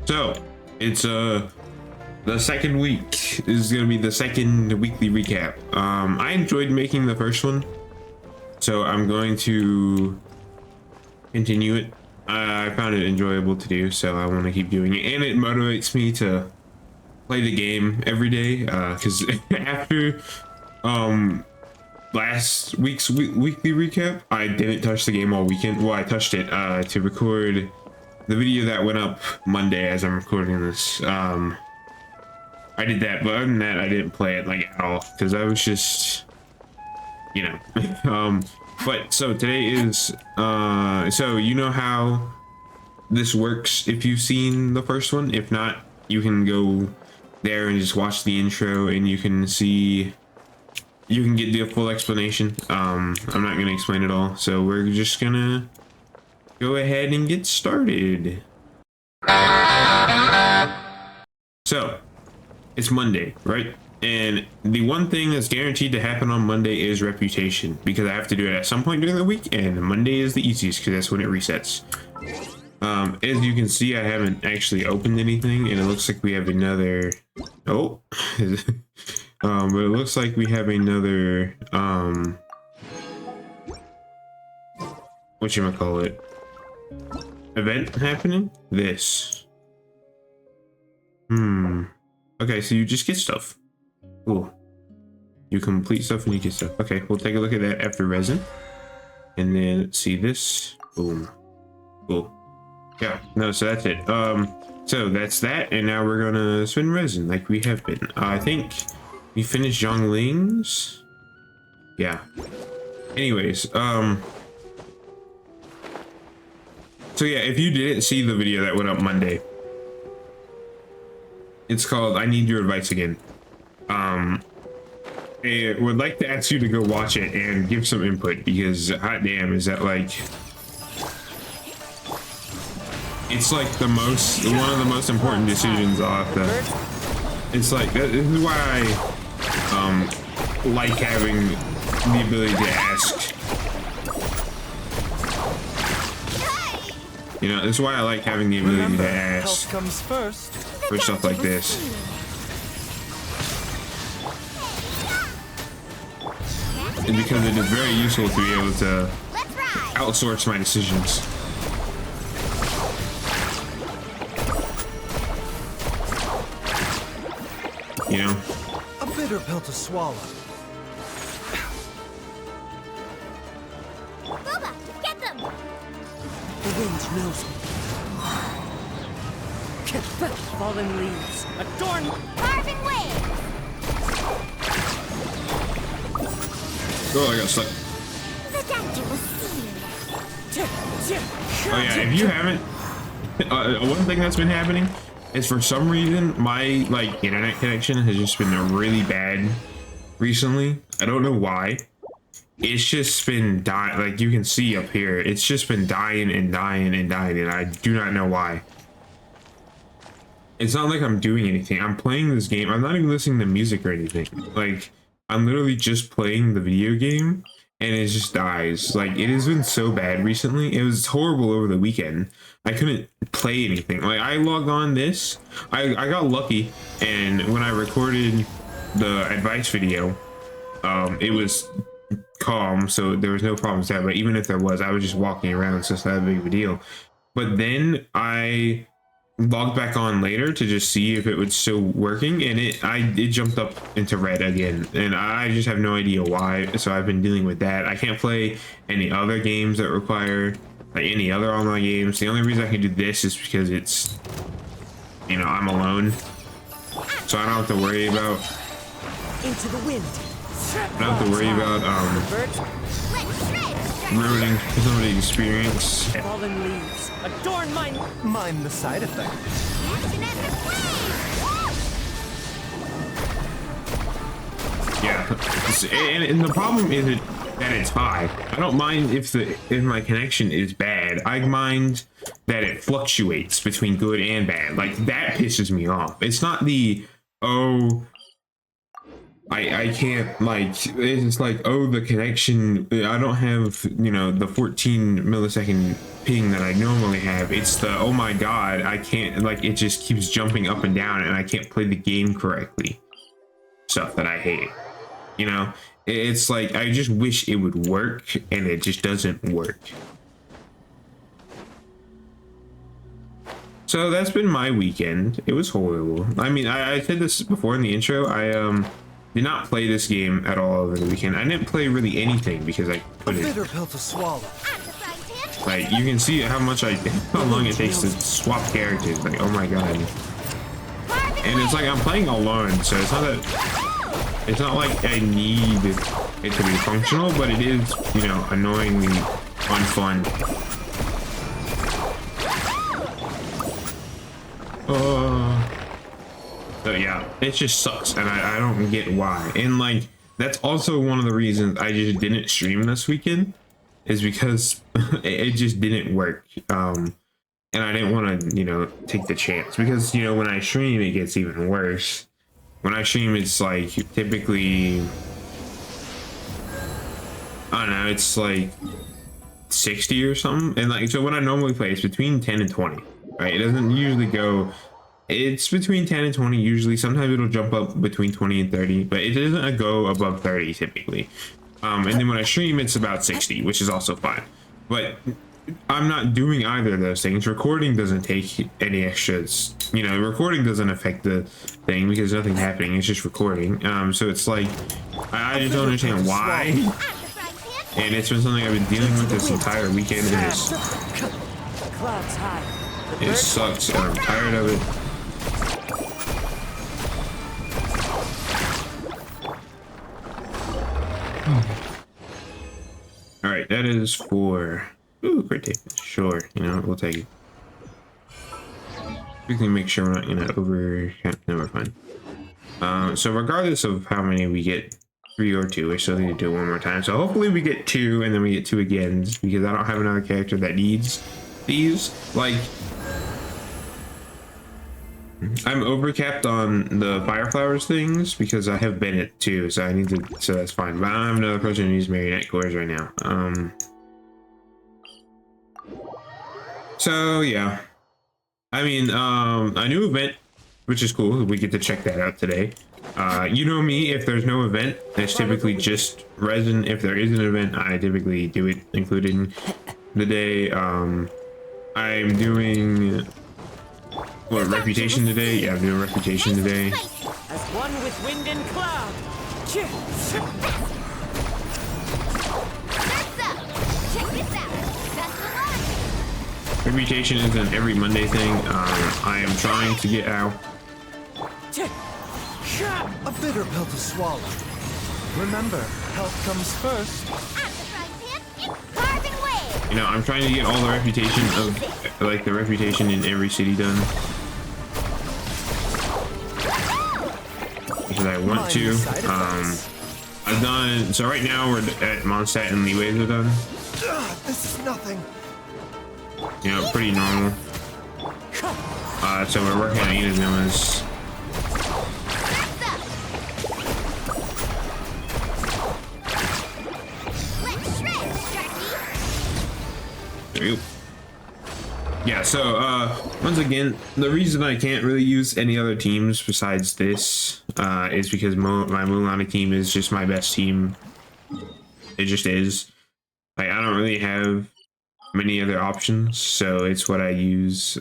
So it's the second week. This is gonna be the second weekly recap. I enjoyed making the first one, so I'm going to continue it. I found it enjoyable to do, so I want to keep doing it, and it motivates me to play the game every day. Because after last week's weekly recap, I didn't touch the game all weekend. Well, I touched it to record the video that went up Monday as I'm recording this. I did that, but other than that, I didn't play it like at all because I was just, you know. But so today is so you know how this works if you've seen the first one. If not, you can go there and just watch the intro and you can see, you can get the full explanation. I'm not gonna explain it all, so we're just gonna go ahead and get started. So it's Monday, right? And the one thing that's guaranteed to happen on Monday is reputation, because I have to do it at some point during the week, and Monday is the easiest because that's when it resets. As you can see, I haven't actually opened anything, and it looks like we have another, but it looks like we have another whatchamacallit, event happening. Okay, so you just get stuff. Cool. You complete stuff and you get stuff. Okay, we'll take a look at that after resin. And then let's see this. Boom. Cool. Yeah, no, so that's it. So that's that, and now we're gonna spin resin like we have been. I think we finished Zhongling's. Yeah. Anyways, so yeah, if you didn't see the video that went up Monday, it's called I Need Your Advice Again. I would like to ask you to go watch it and give some input, because hot damn, is that like, it's like one of the most important decisions I'll have to, it's like, this is why I like having the ability to ask. You know, this is why I like having the ability to ask for stuff like this. And because it is very useful to be able to outsource my decisions. You know? A bitter pill to swallow. Boba, get them! The wind knows me. Fallen leaves, adorn Carving waves! Oh, I got stuck. The doctor will see you. Oh yeah, if you haven't, one thing that's been happening is, for some reason my like internet connection has just been really bad recently. I don't know why. It's just been dying. Like you can see up here, it's just been dying and dying and dying, and I do not know why. It's not like I'm doing anything. I'm playing this game. I'm not even listening to music or anything. Like, I'm literally just playing the video game and it just dies. Like, it has been so bad recently. It was horrible over the weekend. I couldn't play anything. Like, I logged on this. I got lucky, and when I recorded the advice video, it was calm, so there was no problems there. But even if there was, I was just walking around, so it's not that big of a deal. But then I logged back on later to just see if it was still working, and it jumped up into red again, and I just have no idea why. So I've been dealing with that. I can't play any other games that require, like, any other online games. The only reason I can do this is because it's, you know, I'm alone, so I don't have to worry about into the wind. I don't have to worry about ruining somebody's experience. Fallen leaves, adorn mine. Mind the side effect. Yeah, and the problem isn't that it's high. I don't mind if my connection is bad. I mind that it fluctuates between good and bad. Like, that pisses me off. It's not the, oh, I can't, like, it's like, oh, the connection, I don't have, you know, the 14 millisecond ping that I normally have. It's the, oh my god, I can't, like, it just keeps jumping up and down and I can't play the game correctly. Stuff that I hate, you know. It's like, I just wish it would work and it just doesn't work. So that's been my weekend. It was horrible. I mean, I said this before in the intro. I did not play this game at all over the weekend. I didn't play really anything because I A couldn't. bitter pill to swallow. I'm the frying pan. Like, you can see how long it takes to swap characters. Like, oh my god. And it's like I'm playing alone, so it's not that, it's not like I need it to be functional, but it is, you know, annoyingly unfun. So yeah, it just sucks, and I don't get why. And like, that's also one of the reasons I just didn't stream this weekend, is because it just didn't work. And I didn't want to, you know, take the chance, because, you know, when I stream, it gets even worse. When I stream, it's like typically, I don't know, it's like 60 or something. And like, so when I normally play, it's between 10 and 20, right? It doesn't usually go, it's between 10 and 20 usually. Sometimes it'll jump up between 20 and 30, but it doesn't go above 30 typically. And then when I stream, it's about 60, which is also fine. But I'm not doing either of those things. Recording doesn't take any extras. You know, recording doesn't affect the thing because nothing's happening. It's just recording. So it's like, I just don't understand why. I'm the frying pan. And it's been something I've been dealing with this entire weekend. And Clouds high. it sucks, and I'm tired of it. All right, that is for, ooh, great tape. Sure, you know, we'll take it. We can make sure we're not, you know, over, no, we're fine. So regardless of how many we get, 3 or 2, I still need to do it one more time. So hopefully we get 2 and then we get 2 again, because I don't have another character that needs these. Like, I'm overcapped on the fire flowers things because I have Bennett too, so I need to, so that's fine. But I don't have another person who needs marionette cores right now. So yeah, I mean, a new event, which is cool. We get to check that out today. You know me, if there's no event, it's typically just resin. If there is an event, I typically do it, including the day. I'm doing, what, reputation today? Yeah, I'm doing reputation today. As one with wind and cloud. Check this out. Best of luck. Reputation is an every Monday thing. I am trying to get out. A bitter pill to swallow. Remember, health comes first. I'm the frying pan. It's carving away. You know, I'm trying to get all the reputation of, like, the reputation in every city done. Because I want to. I've done, so right now we're at Mondstadt and Leeways are done. This is nothing. You know, pretty normal. So we're working on Inazuma's. Let's shred, Sharky. Yeah, so once again, the reason I can't really use any other teams besides this is because my Mulan team is just my best team. It just is. Like, I don't really have many other options, so it's what I use.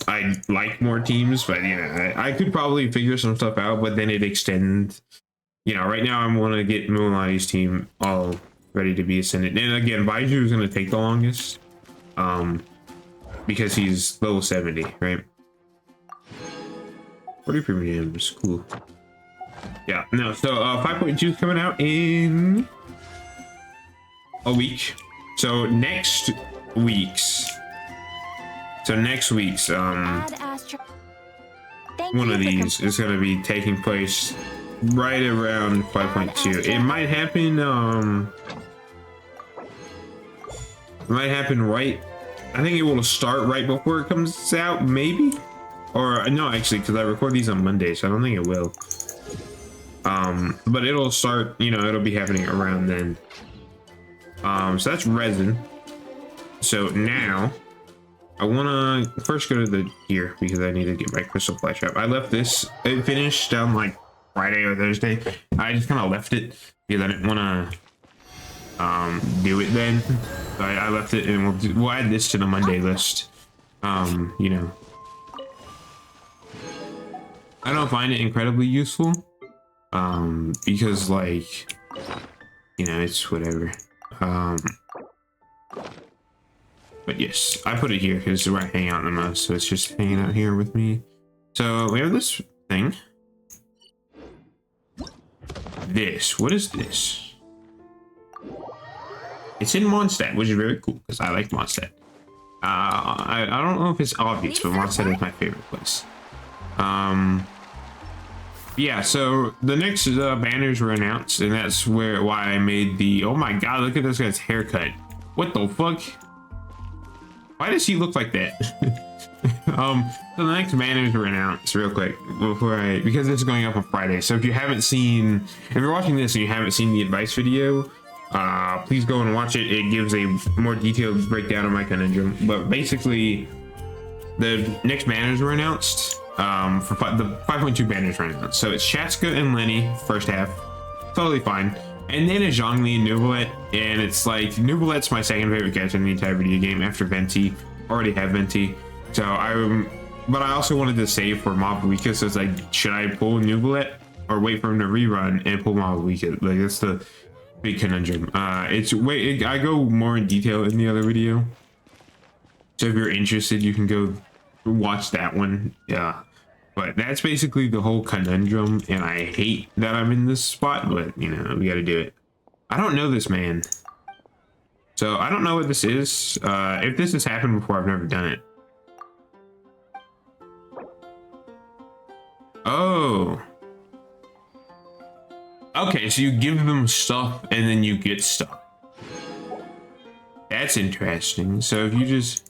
I like more teams, but you know, I could probably figure some stuff out, but then it extends. You know, right now I want to get Mulan's team all ready to be ascended. And again, Baiju is going to take the longest. Because he's level 70, right? 40 premiums, cool. Yeah, no, so 5.2 is coming out in a week. So next week's Add Astro. Thank one you of for these is going to be taking place right around 5.2. It might happen right, I think it will start right before it comes out, maybe, or no, actually, because I record these on Monday, so I don't think it will. But it'll start, you know, it'll be happening around then. So that's resin. So now I want to first go to the here because I need to get my crystal flash up. I left this, it finished on like Friday or Thursday. I just kind of left it because I didn't want to do it then. So I left it, and we'll add this to the Monday list. You know, I don't find it incredibly useful because, like, you know, it's whatever. But yes, I put it here because it's where I hang out the most, so it's just hanging out here with me. So we have this thing. What is this? It's in Mondstadt, which is very cool because I like Mondstadt. I don't know if it's obvious, but Mondstadt is my favorite place. Yeah, so the next banners were announced, and that's why I made the, oh my god, look at this guy's haircut. What the fuck? Why does he look like that? So the next banners were announced real quick because this is going up on Friday. So if you haven't seen, if you're watching this and you haven't seen the advice video, please go and watch it. It gives a more detailed breakdown of my conundrum. But basically, the next banners were announced. For the 5.2 banners were announced. So it's Chatska and Lenny first half, totally fine. And then a Zhongli and Nuvolet, and it's like Nuvolet's my second favorite character in the entire video game after Venti. Already have Venti, so but I also wanted to save for Mob Weeka, so it's like, should I pull Nuvolet or wait for him to rerun and pull Mob Weeka? Like, that's the big conundrum. I go more in detail in the other video, so if you're interested, you can go watch that one. Yeah. But that's basically the whole conundrum, and I hate that I'm in this spot, but, you know, we gotta do it. I don't know this man. So, I don't know what this is. If this has happened before, I've never done it. Oh. Okay, so you give them stuff, and then you get stuff. That's interesting. So, if you just...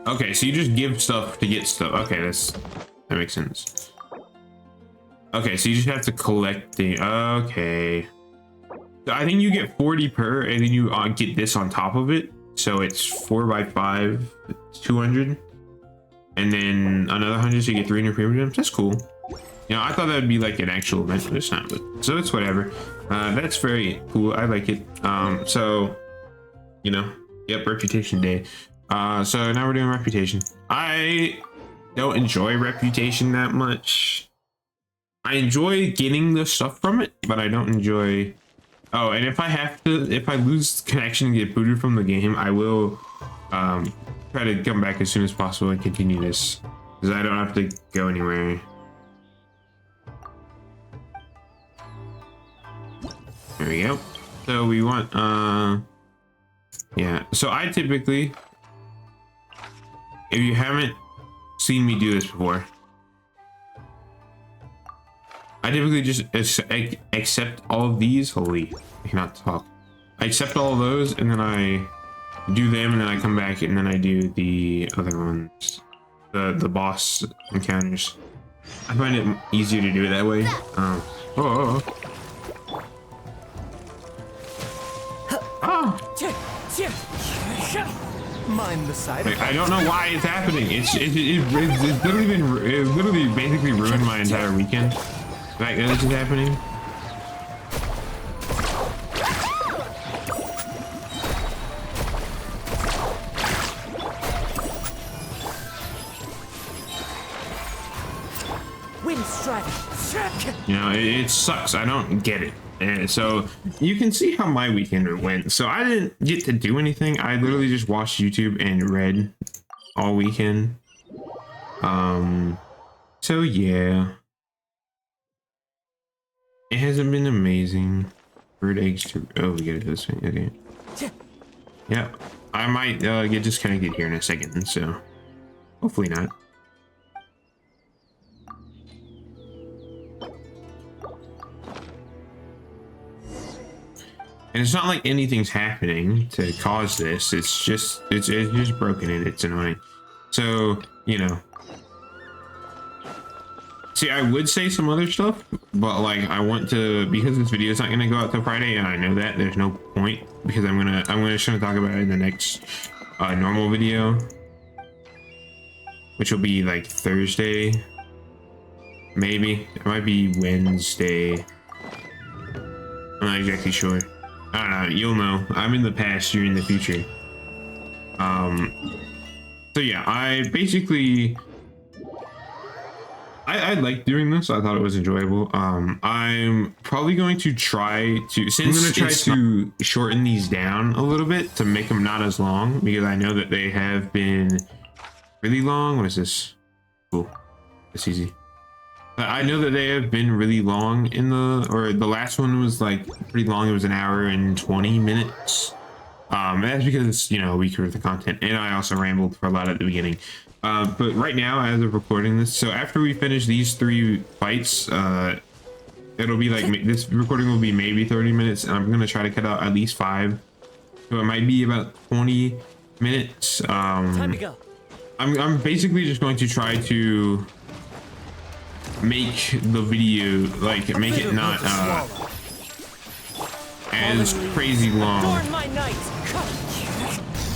Okay, so you just give stuff to get stuff. Okay, that makes sense. Okay, so you just have to collect the... Okay. So I think you get 40 per, and then you get this on top of it. So it's 4x5, 200. And then another 100, so you get 300 premium gems. That's cool. You know, I thought that would be like an actual event, but it's not. But, so it's whatever. That's very cool. I like it. So, you know, yep, Reputation Day. So now we're doing Reputation. I don't enjoy Reputation that much. I enjoy getting the stuff from it, but I don't enjoy... Oh, and if I lose connection and get booted from the game, I will try to come back as soon as possible and continue this, because I don't have to go anywhere. There we go. So we want, yeah. So I typically... If you haven't seen me do this before, I typically just accept all of these. Holy, I cannot talk. I accept all of those, and then I do them, and then I come back, and then I do the other ones, the boss encounters. I find it easier to do it that way. Oh. Mind the side. Like, I don't know why it's happening. It's literally basically ruined my entire weekend. Like, this is happening. Wind strike. You know, it sucks. I don't get it. And so you can see how my weekend went. So I didn't get to do anything. I literally just watched YouTube and read all weekend. So yeah, it hasn't been amazing. Bird eggs to, oh, we get it this way. Okay. Yeah, I might get disconnected here in a second. So hopefully not. And it's not like anything's happening to cause this. It's just broken and it's annoying. So, you know, See, I would say some other stuff, but like I want to, because this video is not gonna go out till Friday, and I know that there's no point because I'm gonna just try to talk about it in the next normal video, which will be like Thursday, maybe. It might be Wednesday. I'm not exactly sure. I don't know. You'll know. I'm in the past. You're in the future. So yeah, I basically. I like doing this. I thought it was enjoyable. I'm probably going to try to shorten these down a little bit to make them not as long, because I know that they have been really long. What is this? Cool. It's easy. I know that they have been really long in the last one was like pretty long. It was an hour and 20 minutes. That's because, you know, we covered the content, and I also rambled for a lot at the beginning. But right now, as of recording this, so after we finish these 3 fights, it'll be like, this recording will be maybe 30 minutes, and I'm gonna try to cut out at least 5, so it might be about 20 minutes. Time to go. I'm basically just going to try to make the video, like, make it not as crazy long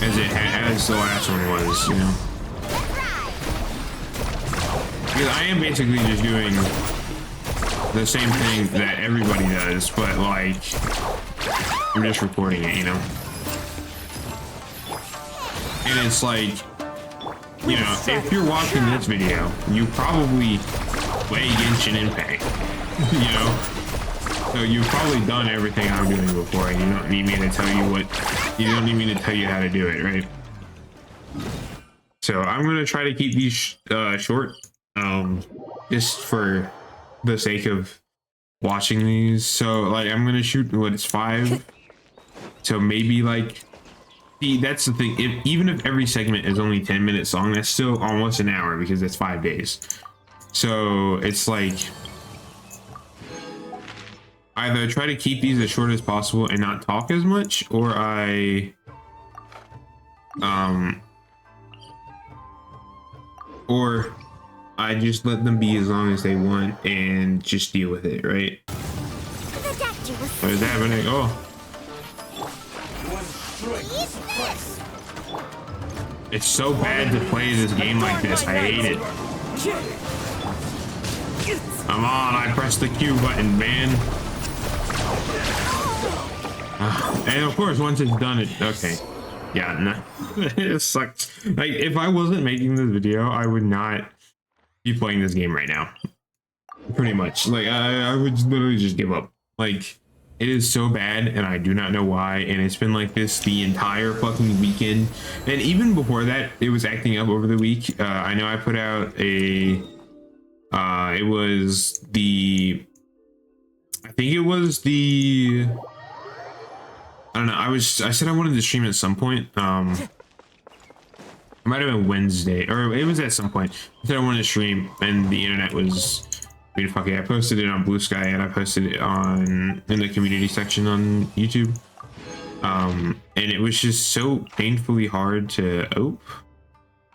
as the last one was, you know. Because I am basically just doing the same thing that everybody does, but like I'm just recording it, you know. And it's like, you know, if you're watching this video, you probably play Genshin Impact, you know. So you've probably done everything I'm doing before, and you don't need me to tell you how to do it, right? So I'm gonna try to keep these short, just for the sake of watching these. So like I'm gonna shoot what, it's 5, so maybe like, see, that's the thing, even if every segment is only 10 minutes long, that's still almost an hour because it's 5 days. So it's like either try to keep these as short as possible and not talk as much, or I just let them be as long as they want and just deal with it, right? What is happening? Oh. It's so bad to play this game like this. I hate it. Come on, I pressed the Q button, man. And of course, once it's done, okay. Yeah, no. It sucks. Like, if I wasn't making this video, I would not be playing this game right now. Pretty much. Like, I would literally just give up. Like, it is so bad, and I do not know why, and it's been like this the entire fucking weekend. And even before that, it was acting up over the week. I know I put out a... it was the... I think it was the... I don't know. I said I wanted to stream at some point. It might have been Wednesday, or it was at some point. I said I wanted to stream, and the internet was... I mean, fuck it. I posted it on Blue Sky, and I posted it in the community section on YouTube. And it was just so painfully hard to ope.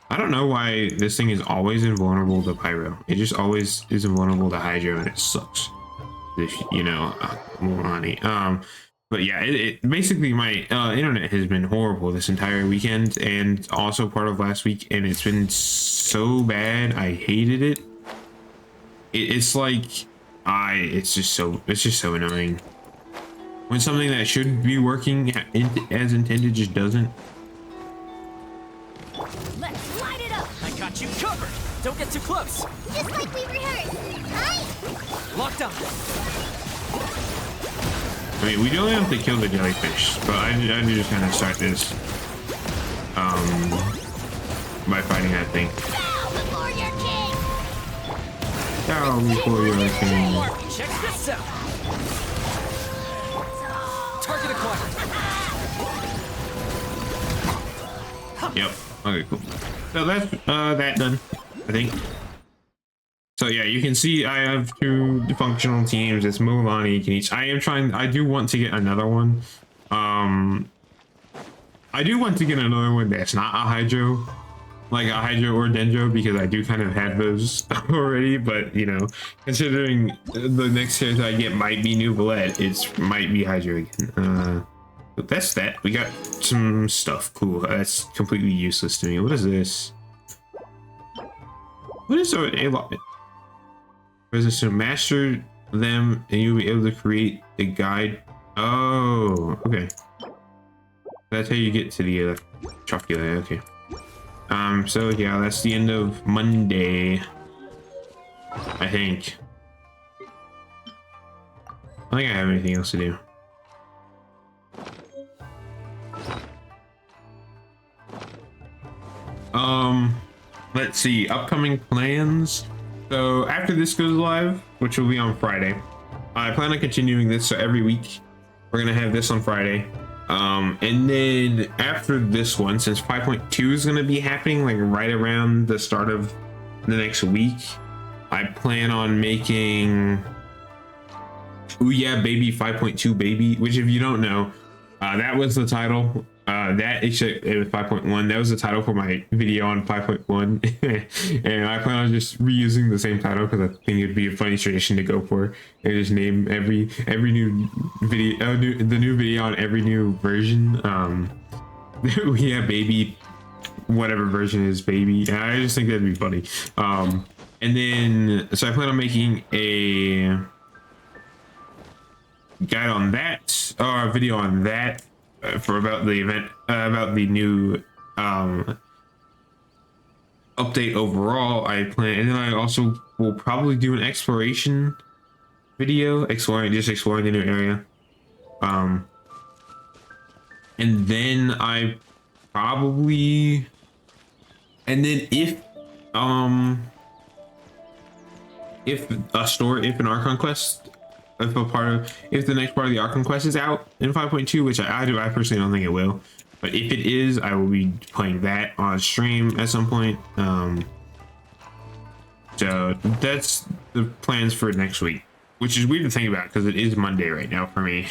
I don't know why this thing is always invulnerable to Pyro. It just always is invulnerable to Hydro, and it sucks. You know, money. But yeah, it basically, my internet has been horrible this entire weekend, and also part of last week, and it's been so bad. I hated it. It's like it's just so annoying when something that should be working as intended just doesn't. Let's light it up. I got you covered. Don't get too close. Just like we rehearsed, right? Locked on. I mean, we don't have to kill the jellyfish, but I just kind of start this by fighting that thing. Down before your king. Down before your king. Check this out. Target acquired. Yep. Okay, cool. So that's that done, I think. So yeah, you can see I have 2 functional teams. It's Mulan, Kenichi. I do want to get another one. I do want to get another one that's not a Hydro. like a Hydro or Dendro, because I do kind of have those already. But you know, considering the next character I get might be New Ballet, it's might be Hydro again. But that's that. We got some stuff. Cool. That's completely useless to me. What is this? What is a lot? Business to master them, and you'll be able to create a guide. Oh, okay. That's how you get to the chocolate. Okay. So yeah, that's the end of Monday, I think. I don't think I have anything else to do. Let's see, upcoming plans. So after this goes live, which will be on Friday, I plan on continuing this. So every week we're gonna have this on Friday. And then after this one, since 5.2 is going to be happening like right around the start of the next week, I plan on making Ooh Yeah Baby 5.2 Baby, which if you don't know, that was the title. That it was 5.1. That was the title for my video on 5.1. And I plan on just reusing the same title because I think it'd be a funny tradition to go for and just name every new video, the new video on every new version. We have Baby, whatever version is Baby. And I just think that'd be funny. And then so I plan on making a guide on that, or a video on that. For about the event, about the new update overall, I plan, and then I also will probably do an exploration video, exploring the new area. And then I probably, and then if an Archon quest, if the next part of the Archon quest is out in 5.2, which I personally don't think it will, but if it is, I will be playing that on stream at some point. So that's the plans for next week, which is weird to think about because it is Monday right now for me.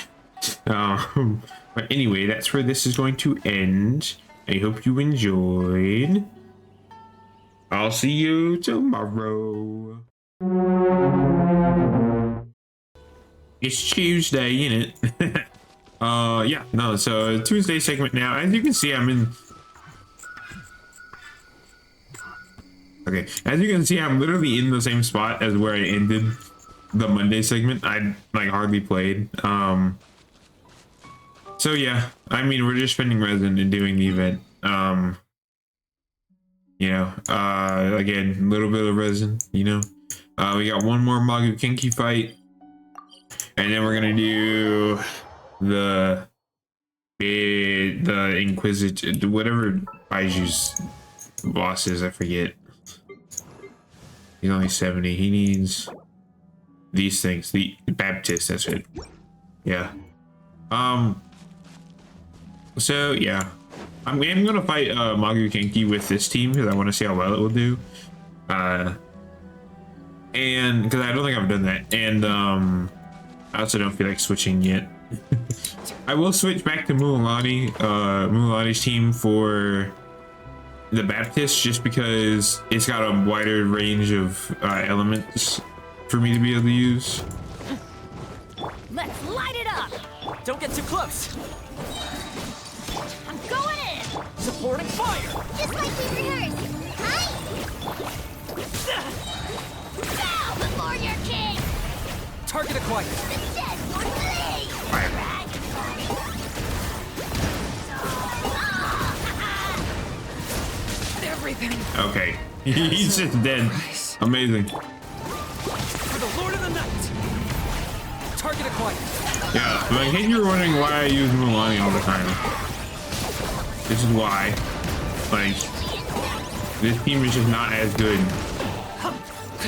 But anyway, that's where this is going to end. I hope you enjoyed. I'll see you tomorrow. It's Tuesday, innit? Yeah, no, so Tuesday segment now. As you can see, I'm in. Okay, as you can see, I'm literally in the same spot as where I ended the Monday segment. I like hardly played. So yeah, I mean, we're just spending resin and doing the event. You know, again, a little bit of resin, you know. We got one more Magu Kinky fight. And then we're gonna do the Inquisitor, whatever Baiju's boss is, I forget. He's only 70. He needs these things. The Baptist, that's it. Yeah. So yeah, I'm gonna fight Magu Kinky with this team because I want to see how well it will do. And because I don't think I've done that, and I also don't feel like switching yet. I will switch back to Mulalani's team for the Baptist, just because it's got a wider range of elements for me to be able to use. Let's light it up! Don't get too close. I'm going in! Supporting fire. Just like we rehearsed! Hi! Bow before your king! Target acquired. The dead one bleed! Everything. Okay, he's just dead. Amazing. For the Lord of the Night. Target acquired. Yeah, but in case you were wondering why I use Mulalani all the time, this is why. Like, this team is just not as good.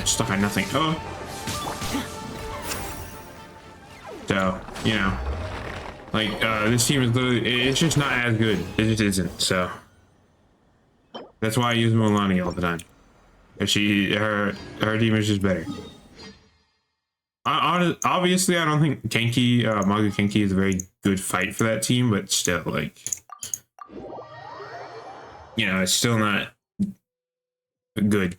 Stuck on nothing. Oh. So, you know, like, this team is literally, it's just not as good. It just isn't, so. That's why I use Mulalani all the time. Her team is just better. Obviously, I don't think Magu Kinky is a very good fight for that team, but still, like, you know, it's still not good.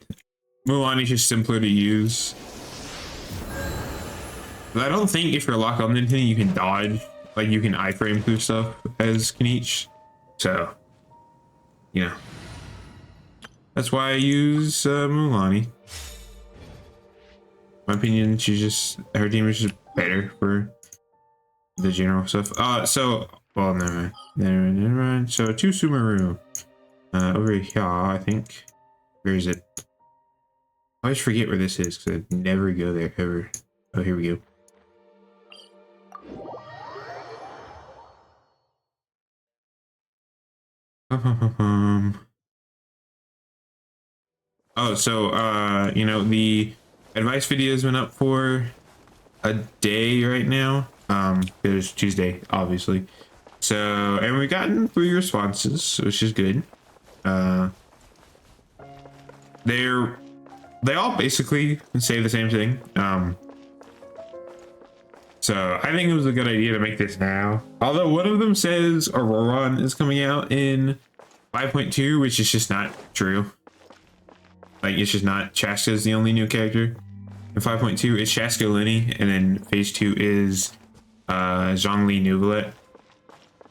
Mulan is just simpler to use. But I don't think if you're locked on anything, you can dodge. Like, you can iframe through stuff as Kaniche. So, you know. That's why I use Mulani. My opinion, she's just, her team is just better for the general stuff. Well, never mind. Never mind. So, to Sumeru. Over here, I think. Where is it? I always forget where this is because I never go there ever. Oh, here we go. Oh, so you know, the advice videos went up for a day right now. It's Tuesday, obviously. So, and we've gotten 3 responses, which is good. They all basically say the same thing. So I think it was a good idea to make this now. Although one of them says Auroron is coming out in 5.2, which is just not true. Like, it's just not. Chaska's the only new character. In 5.2, it's Chaska Lenny, and then phase 2 is Zhongli Neuvillette.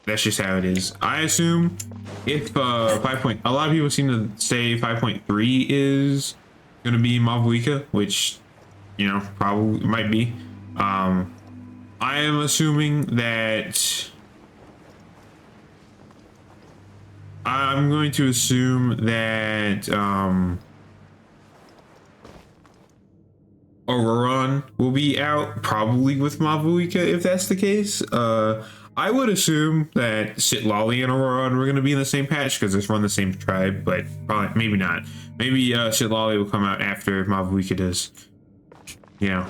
That's just how it is. I assume if a lot of people seem to say 5.3 is gonna be Mavuika, which, you know, probably might be. I am assuming that I'm going to assume that Auroron will be out probably with Mavuika if that's the case. I would assume that Sitlali and Auroron were going to be in the same patch because they're from the same tribe, but probably maybe not. Maybe Sitlali will come out after Mavuika does. You know.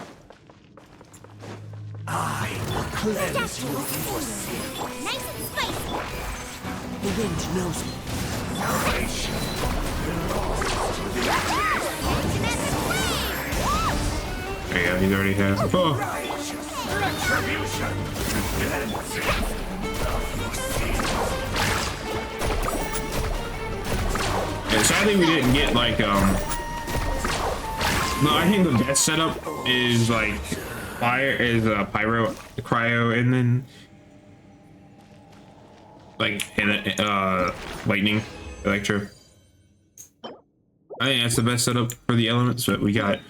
I will cleanse you of your sin. Nice and spicy. The wind knows me. Salvation belongs to the There you go, he's already has. Oh. righteous retribution. Cleansing of your sin. Yeah, sadly we didn't get like no, I think the best setup is like fire is pyro, cryo, and then like lightning, electro. I think that's the best setup for the elements, but we got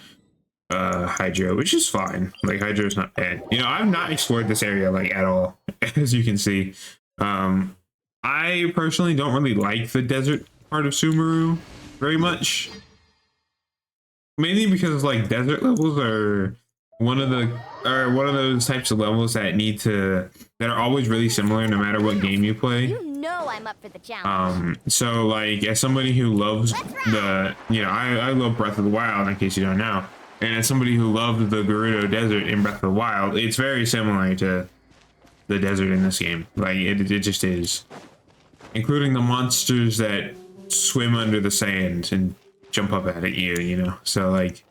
hydro, which is fine. Like, hydro's not bad. You know, I've not explored this area like at all, as you can see. I personally don't really like the desert part of Sumeru very much, mainly because like desert levels are one of those types of levels that that are always really similar no matter what game you play. You know I'm up for the challenge. So like, as somebody who loves I love Breath of the Wild, in case you don't know, and as somebody who loved the Gerudo Desert in Breath of the Wild, it's very similar to the desert in this game. Like, it just is, including the monsters that swim under the sand and jump up at you, you know. So like,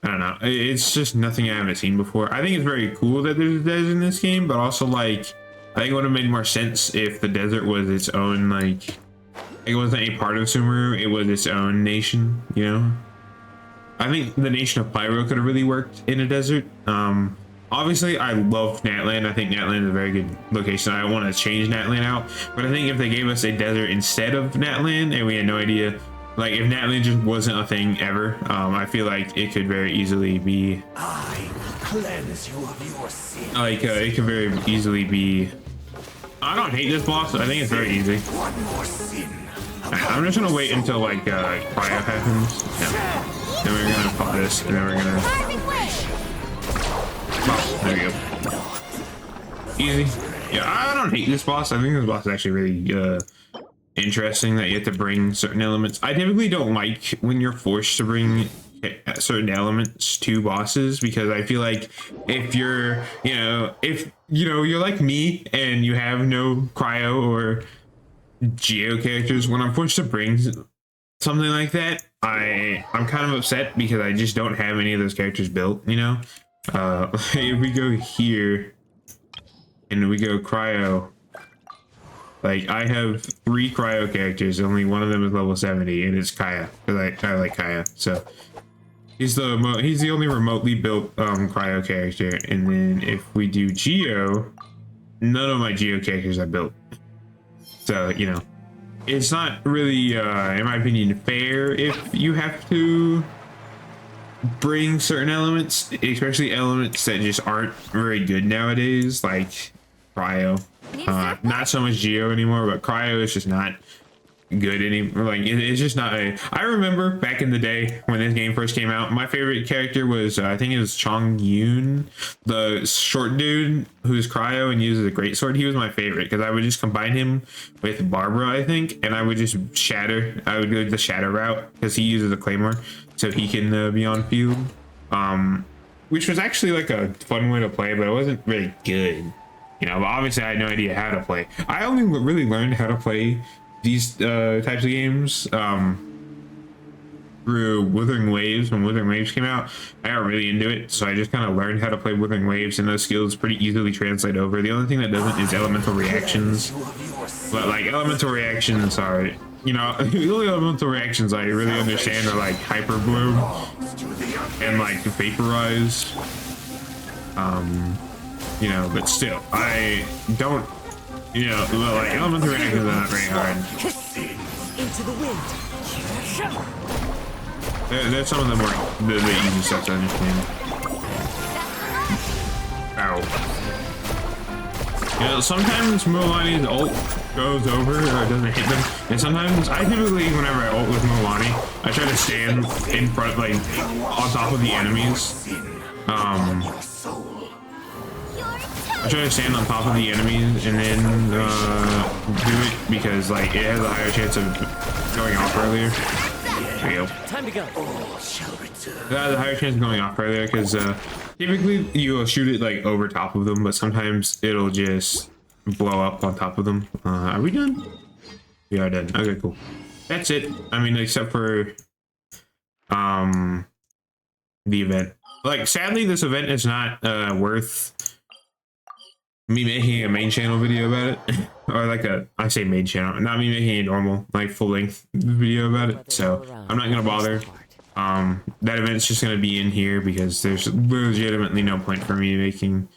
I don't know, it's just nothing I haven't seen before. I think it's very cool that there's a desert in this game, but also like, I think it would have made more sense if the desert was its own, like, it wasn't a part of Sumeru, it was its own nation, you know. I think the nation of Pyro could have really worked in a desert. Obviously I love Natlan. I think Natlan is a very good location. I want to change Natlan out, but I think if they gave us a desert instead of Natlan and we had no idea, like if Natlan just wasn't a thing ever, I feel like it could very easily be, I will cleanse you of your sin. like it could very easily be, I don't hate this boss. I think it's very easy. One more sin. I'm just gonna wait until like cryo happens. Yeah. Then we're gonna pop this, and then we're gonna Perfect way. pop. There we go. Easy. Yeah, I don't hate this boss. I think this boss is actually really interesting that you have to bring certain elements. I typically don't like when you're forced to bring certain elements to bosses, because I feel like if you're, you're like me and you have no cryo or geo characters, when I'm forced to bring something like that, I'm kind of upset because I just don't have any of those characters built, you know. If we go here and we go cryo, Like I have 3 cryo characters, only one of them is level 70, and it's Kaya. Because I like Kaya, so he's the only remotely built cryo character. And then if we do Geo, none of my Geo characters are built. So you know, it's not really, in my opinion, fair if you have to bring certain elements, especially elements that just aren't very good nowadays, like cryo. Not so much Geo anymore, but cryo is just not good anymore. Like it's just not I remember back in the day when this game first came out, my favorite character was I think it was Chong Yun, the short dude who's cryo and uses a greatsword. He was my favorite because I would just combine him with Barbara, I think, and I would just shatter. I would go the shatter route because he uses a claymore, so he can be on field. Which was actually like a fun way to play, but it wasn't really good. You know, but obviously I had no idea how to play. I only really learned how to play these types of games through Withering Waves. When Withering Waves came out, I got really into it, so I just kind of learned how to play Withering Waves, and those skills pretty easily translate over. The only thing that doesn't is elemental reactions, but like elemental reactions are, you know, the only elemental reactions I really understand are like Hyper Bloom and like Vaporize. You know, but still, I don't, you know, like elemental reactions are not very hard. Into the wind. There's some of them are the easy stuff to understand. Ow. You know, sometimes Mualani's ult goes over or doesn't hit them, and sometimes I typically, whenever I ult with Mualani, I try to stand in front, like on top of the enemies. I try to stand on top of the enemies and then do it because like it has a higher chance of going off earlier. There you go. Time to go. It has a higher chance of going off earlier because typically you will shoot it like over top of them, but sometimes it'll just blow up on top of them. Are we done? We are done. Okay, cool. That's it. I mean, except for the event. Like, sadly, this event is not worth me making a main channel video about it, or like I say main channel, not me making a normal like full length video about it. So I'm not gonna bother. That event's just gonna be in here because there's legitimately no point for me making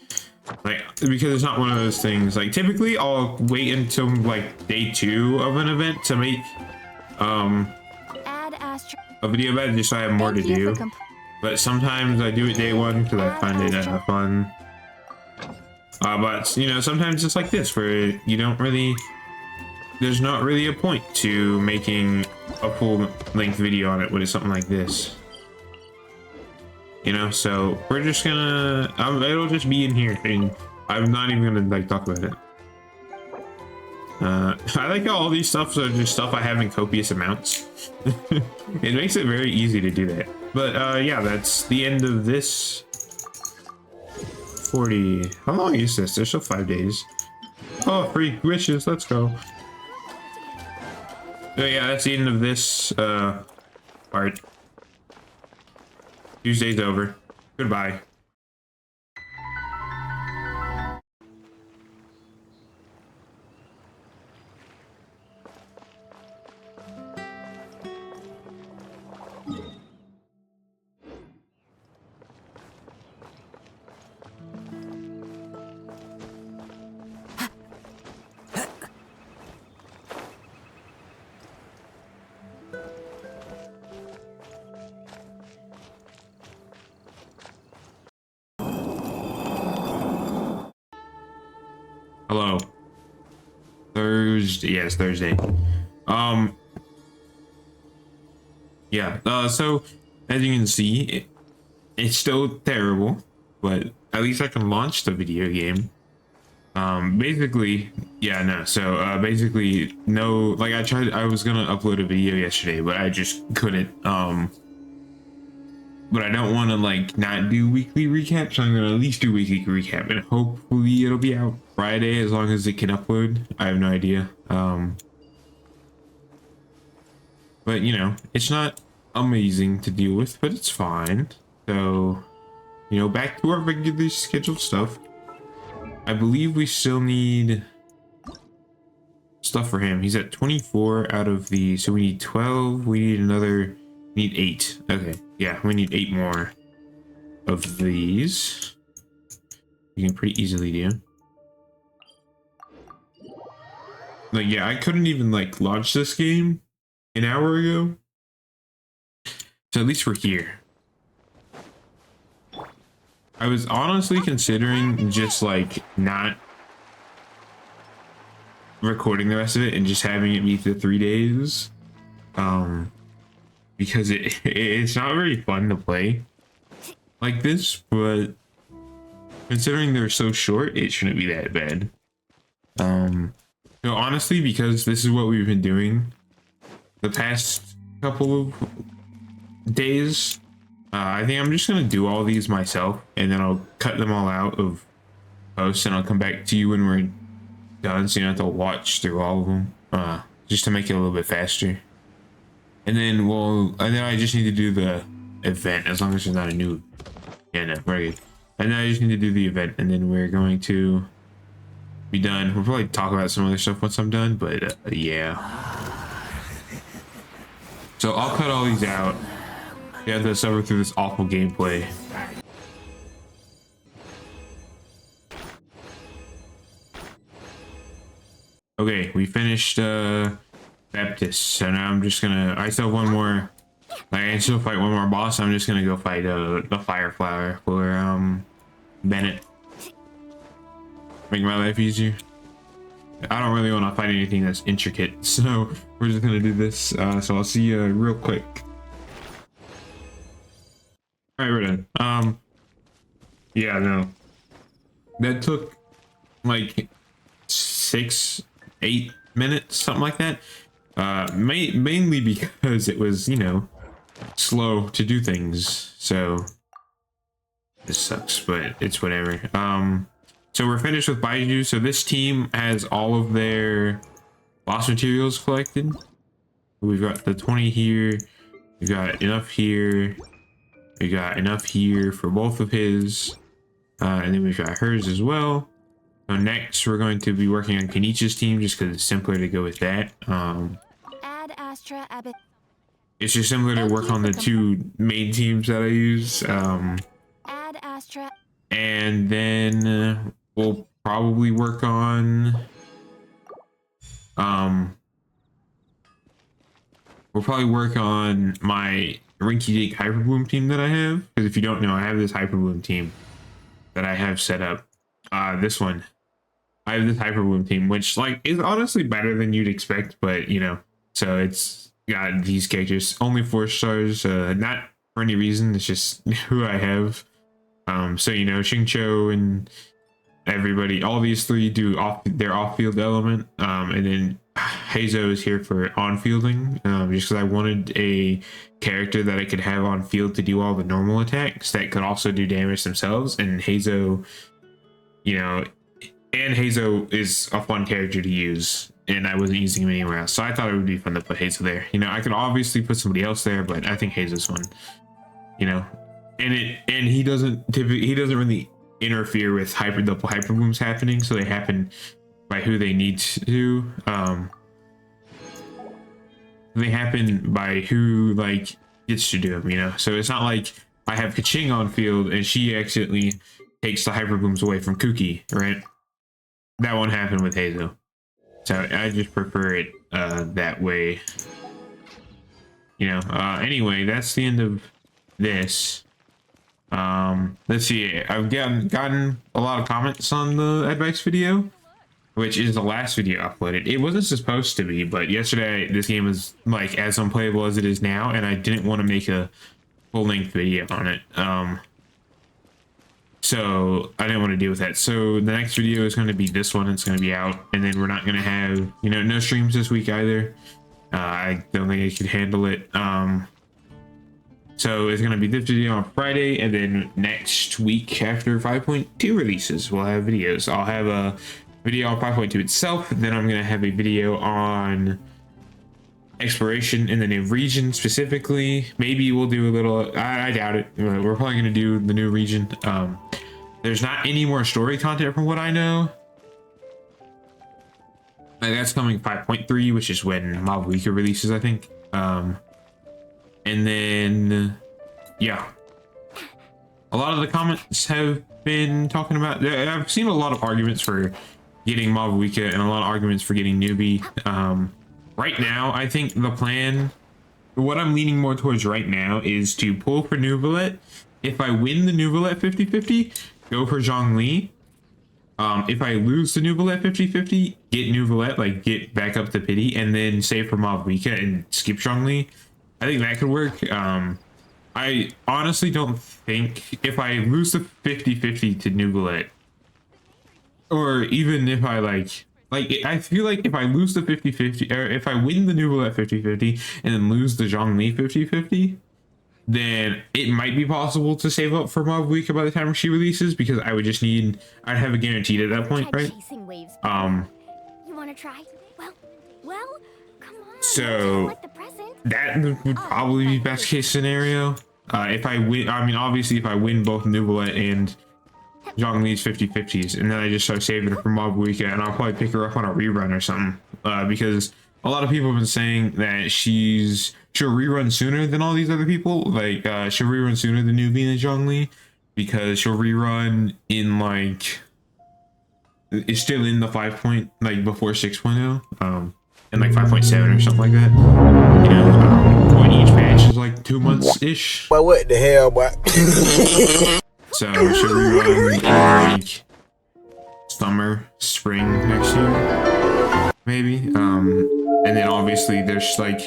like, because it's not one of those things. Like typically I'll wait until like day 2 of an event to make a video about it just so I have more to do. But sometimes I do it day 1 because I find it fun. But you know, sometimes it's like this where you don't really, there's not really a point to making a full length video on it when it's something like this, you know. So we're just gonna it'll just be in here and I'm not even gonna like talk about it. I like how all these stuffs are just stuff I have in copious amounts. It makes it very easy to do that. But yeah, that's the end of this 40. How long is this? There's still 5 days. Oh, free wishes. Let's go. So yeah, that's the end of this part. Tuesday's over. Goodbye. Hello. Thursday. Yes, Thursday. Yeah. So as you can see, it's still terrible, but at least I can launch the video game. Basically, yeah, no. So basically, no. Like I was gonna upload a video yesterday, but I just couldn't. But I don't want to like not do weekly recaps, so I'm gonna at least do weekly recap, and hopefully it'll be out Friday as long as it can upload. I have no idea. But you know, it's not amazing to deal with, but it's fine. So, you know, back to our regularly scheduled stuff. I believe we still need stuff for him. He's at 24 out of the, so we need 12. We need another, we need 8. Okay, yeah, we need 8 more of these. You can pretty easily do. Like, yeah, I couldn't even like launch this game an hour ago. So at least we're here. I was honestly considering just like not recording the rest of it and just having it be the 3 days. Because it's not very fun to play like this, but considering they're so short, it shouldn't be that bad. So honestly, because this is what we've been doing the past couple of days, I think I'm just gonna do all these myself, and then I'll cut them all out of post, and I'll come back to you when we're done, so you don't have to watch through all of them, just to make it a little bit faster. And then I just need to do the event, as long as there's not a new. Yeah, no, we're good. And then I just need to do the event, and then we're going to be done. We'll probably talk about some other stuff once I'm done, but yeah. So I'll cut all these out. You have to suffer through this awful gameplay. Okay, we finished Baptist, so now I'm just gonna, I still have one more, like I can still fight one more boss. I'm just gonna go fight the fire flower for Bennett. Make my life easier. I don't really want to fight anything that's intricate, so we're just gonna do this. So I'll see you real quick. All right, we're done. Yeah, no, that took like 6-8 minutes, something like that. Mainly because it was, you know, slow to do things. So this sucks, but it's whatever. So we're finished with Baiju. So this team has all of their boss materials collected. We've got the 20 here. We've got enough here. We got enough here for both of his. And then we've got hers as well. So next we're going to be working on Kenichi's team just because it's simpler to go with that. Add Astra Abbott. It's just simpler to work on the 2 main teams that I use. Add Astra. And then we'll probably work on my Rinky Dink Hyperbloom team that I have, because if you don't know, I have this Hyperbloom team that I have set up. This one, I have this Hyperbloom team, which like is honestly better than you'd expect, but you know, so it's got these characters, only 4 stars, not for any reason, it's just who I have. So you know, Xingqiu and everybody, all these 3 do their off-field element, and then Heizo is here for on-fielding, just because I wanted a character that I could have on field to do all the normal attacks that could also do damage themselves. And Heizo, you know, and Heizo is a fun character to use, and I wasn't using him anywhere else, so I thought it would be fun to put Heizo there. You know, I could obviously put somebody else there, but I think Heizo's fun. You know, and he doesn't really interfere with the hyperbooms happening, so they happen by who they need to. They happen by who like gets to do them, you know. So it's not like I have Kaching on field and she accidentally takes the hyperbooms away from Kuki, right? That won't happen with Heizo. So I just prefer it that way. You know. Anyway, that's the end of this. Let's see. I've gotten a lot of comments on the advice video, which is the last video uploaded. It wasn't supposed to be, but yesterday this game was like as unplayable as it is now, and I didn't want to make a full-length video on it. So I didn't want to deal with that. So the next video is going to be this one. It's going to be out, and then we're not going to have, you know, no streams this week either. I don't think I could handle it. So it's going to be this video on Friday, and then next week after 5.2 releases, we'll have videos. I'll have a video on 5.2 itself, then I'm going to have a video on exploration in the new region specifically. Maybe we'll do a little, I doubt it. We're probably going to do the new region. There's not any more story content from what I know. That's coming 5.3, which is when Mob Weaker releases, I think. And then, yeah. A lot of the comments have been talking about, I've seen a lot of arguments for getting Mob Weaker and a lot of arguments for getting Newbie. Right now, I think the plan, what I'm leaning more towards right now is to pull for Nuvolet. If I win the Nuvolet 50-50, go for Zhongli. If I lose the Nuvolet 50-50, get Nuvolet, like get back up to Pity, and then save for Mob Weaker and skip Zhongli. I think that could work. I honestly don't think if I lose the 50-50 to Nuvolet, or even if I I feel like if I lose the 50-50, or if I win the Nuvolet 50-50 and then lose the Zhongli 50-50, then it might be possible to save up for Mob Weaker by the time she releases, because I would just need, I'd have a guaranteed at that point, right? Chasing waves. You want to try? Well, come on. So Like the present. that would probably be best case scenario. If I win, I mean, obviously if I win both Nuvolet and Zhongli's 50-50s, and then I just start saving her for Mob Weaker, and I'll probably pick her up on a rerun or something, because a lot of people have been saying that she'll rerun sooner than all these other people. Like, she'll rerun sooner than Newbie and Zhongli, because she'll rerun in like, it's still in the 5 point, like before 6.0, and like 5.7 or something like that. You know, when each patch is like 2 months ish. But what the hell, boy? So she'll rerun in like summer, spring next year, maybe. And then obviously there's like,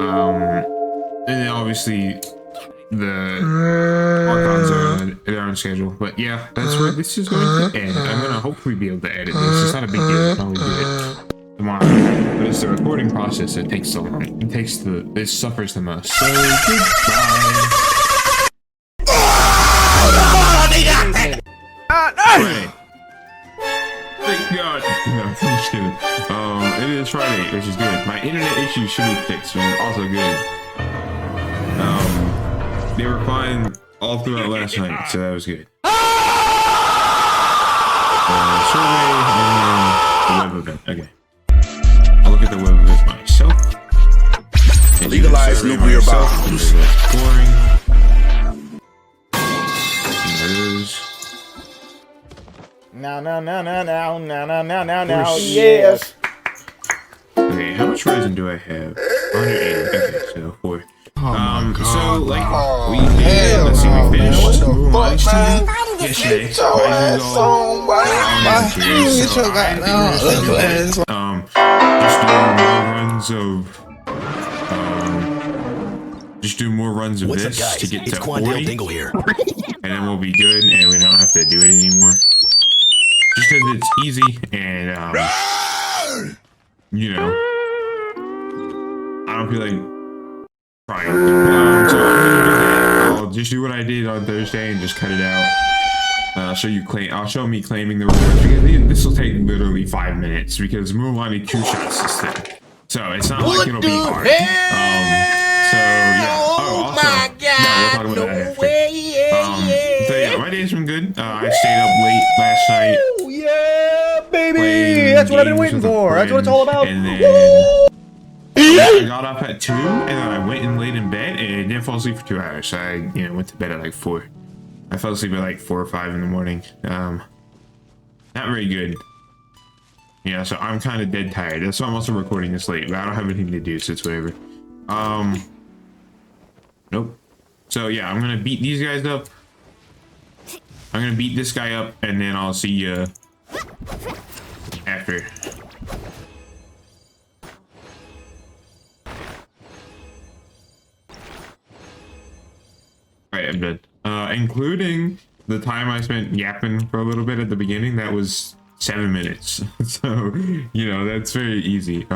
and then obviously the Archons are their own schedule. But yeah, that's where this is going to end. I'm gonna hopefully be able to edit this. It's not a big deal. I can always do it tomorrow. But it's the recording process that takes so long. It suffers the most. So goodbye. Friday. Thank God. No, I'm just kidding. It is Friday, which is good. My internet issues should be fixed, which is also good. They were fine all throughout last night, so that was good. Survey and then the web event. Okay. I'll look at the web event myself. Legalize nuclear bombs. Boring. There's Now, yes. okay, how much resin do I have? 180. Okay, so 4. So like we did, let's see, we finished Moonlight yesterday. Just do more runs of this to get to 40, here. and then we'll be good, and we don't have to do it anymore. Just because it's easy, and you know, I don't feel like trying. So I'm gonna do that. I'll just do what I did on Thursday and just cut it out. I'll show me claiming the rewards, because this will take literally 5 minutes, because Moonlighting 2 shots this thing. So it's not like it'll be hard. So yeah. Oh, also, my God, yeah, we'll talk about that after. So yeah, my day's been good. I stayed up late last night. Yeah, baby. Playing That's what I've been games waiting with a for. That's what it's friend, all about. And then I got up at 2, and then I went and laid in bed and didn't fall asleep for 2 hours. So I, went to bed at like 4. I fell asleep at like 4 or 5 in the morning. Not very good. Yeah, so I'm kind of dead tired. That's why I'm also recording this late, but I don't have anything to do, so it's whatever. Nope. So yeah, I'm gonna beat these guys up. I'm gonna beat this guy up, and then I'll see you after. Alright, I'm done. Including the time I spent yapping for a little bit at the beginning, that was 7 minutes. So, that's very easy.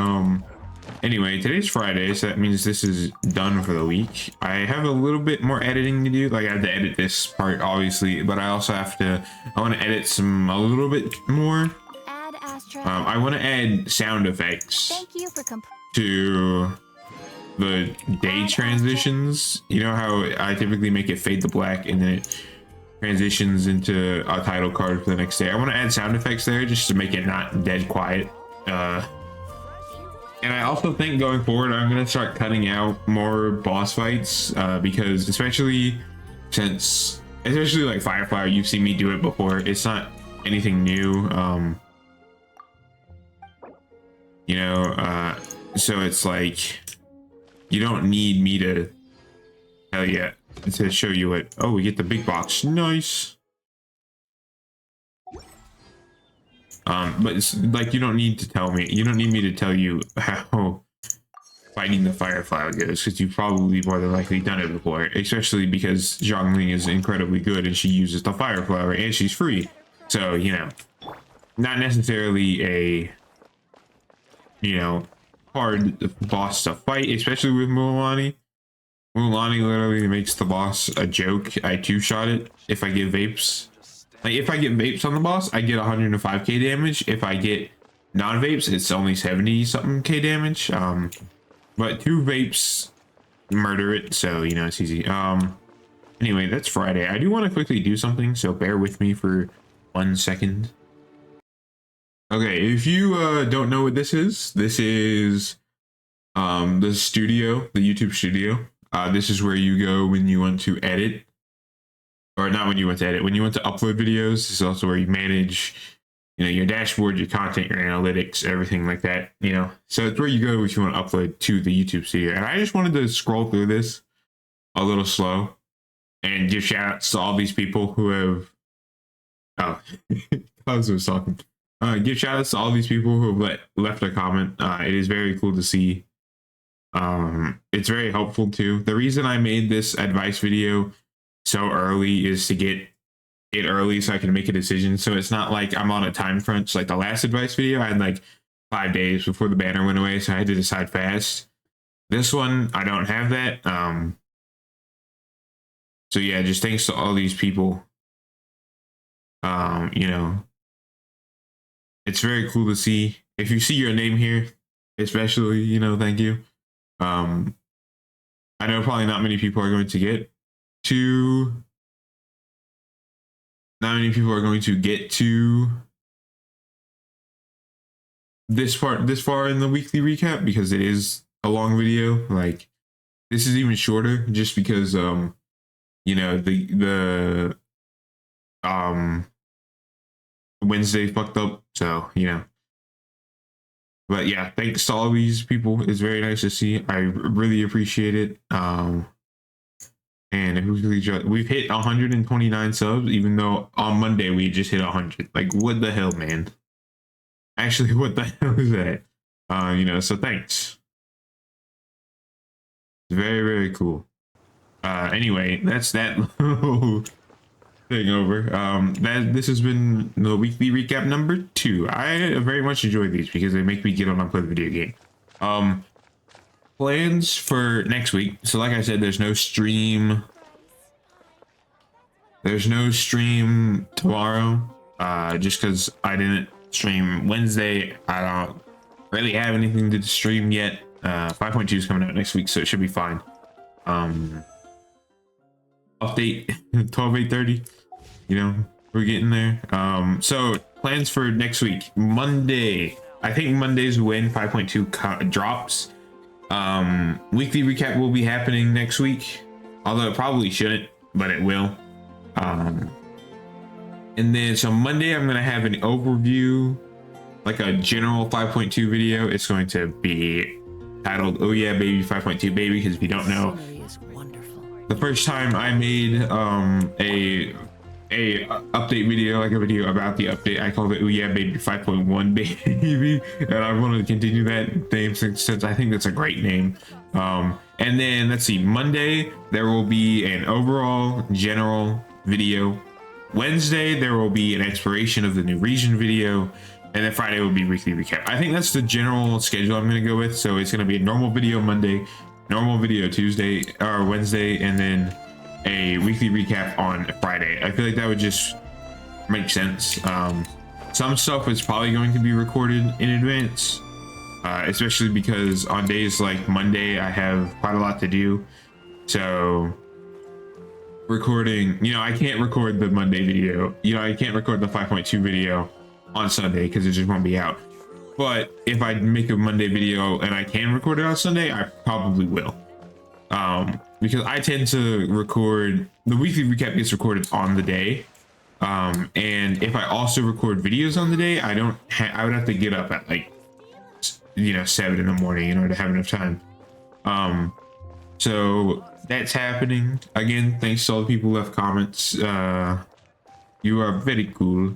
Anyway, today's Friday, so that means this is done for the week. I have a little bit more editing to do. Like, I have to edit this part, obviously, but I also have to, I want to edit a little bit more. Add Astra. I want to add sound effects Thank you for to the day transitions. You know how I typically make it fade to black and then it transitions into a title card for the next day. I want to add sound effects there just to make it not dead quiet. And I also think going forward, I'm going to start cutting out more boss fights because especially like Firefly, you've seen me do it before. It's not anything new. You know, so it's like, you don't need me to tell you, to show you it. Oh, we get the big box. Nice. But it's like, you don't need to tell me. You don't need me to tell you how fighting the Firefly goes, because you've probably more than likely done it before, especially because Zhongling is incredibly good and she uses the Fire Flower and she's free. So, you know, not necessarily a, you know, hard boss to fight, especially with Mulan. Mulan literally makes the boss a joke. I two-shot it if I get vapes. Like, if I get vapes on the boss, I get 105k damage. If I get non-vapes, it's only 70-something k damage. But 2 vapes murder it, so, you know, it's easy. Anyway, that's Friday. I do want to quickly do something, so bear with me for 1 second. Okay, if you don't know what this is the studio, the YouTube studio. This is where you go when you want to edit. Or not when you want to edit, when you want to upload videos. This is also where you manage, you know, your dashboard, your content, your analytics, everything like that, you know. So it's where you go if you want to upload to the YouTube studio. And I just wanted to scroll through this a little slow and give shout outs to all these people who have, I was talking. Give shout outs to all these people who have left a comment. It is very cool to see. It's very helpful too. The reason I made this advice video so early is to get it early so I can make a decision. So it's not like I'm on a time crunch. Like the last advice video, I had like 5 days before the banner went away, so I had to decide fast. This one, I don't have that. So yeah, just thanks to all these people. You know, it's very cool to see. If you see your name here, especially, you know, thank you. I know probably not many people are going to get to this far in the weekly recap, because it is a long video. Like, this is even shorter just because you know, the Wednesday fucked up, so, you know. But yeah, thanks to all these people. It's very nice to see. I really appreciate it. And we've hit 129 subs, even though on Monday we just hit 100. Like, what the hell, man? Actually, what the hell is that? You know, so thanks. It's very, very cool. Anyway, that's that little thing over. This has been the weekly recap number 2. I very much enjoy these because they make me get on and play the video game. Plans for next week. So like I said, there's no stream tomorrow, just because I didn't stream Wednesday. I don't really have anything to stream yet. 5.2 is coming out next week, so it should be fine. Update 12/8/30, you know, we're getting there. So plans for next week. Monday, I think Monday's when 5.2 drops. Weekly recap will be happening next week, although it probably shouldn't, but it will. And then so Monday I'm gonna have an overview, like a general 5.2 video. It's going to be titled "Oh Yeah Baby 5.2 Baby," because if you don't know, the first time I made a update video, like a video about the update, I called it "Oh Yeah Baby 5.1 Baby," and I wanted to continue that name since I think that's a great name. And then let's see, Monday there will be an overall general video. Wednesday there will be an exploration of the new region video, and then Friday will be weekly recap. I think that's the general schedule I'm going to go with. So it's going to be a normal video Monday, normal video Tuesday or Wednesday, and then a weekly recap on Friday. I feel like that would just make sense. Some stuff is probably going to be recorded in advance, especially because on days like Monday I have quite a lot to do. So recording, you know, I can't record the Monday video. You know, I can't record the 5.2 video on Sunday because it just won't be out. But if I make a Monday video and I can record it on Sunday, I probably will. Because I tend to record, the weekly recap gets recorded on the day. And if I also record videos on the day, I would have to get up at like, you know, 7 in the morning in order to have enough time. So that's happening. Again, thanks to all the people who left comments. You are very cool.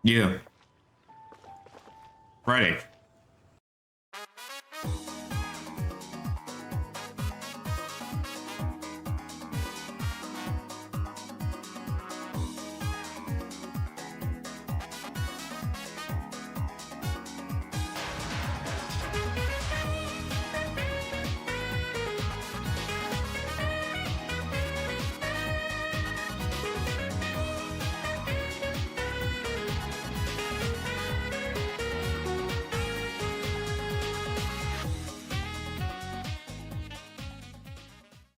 Yeah. Friday.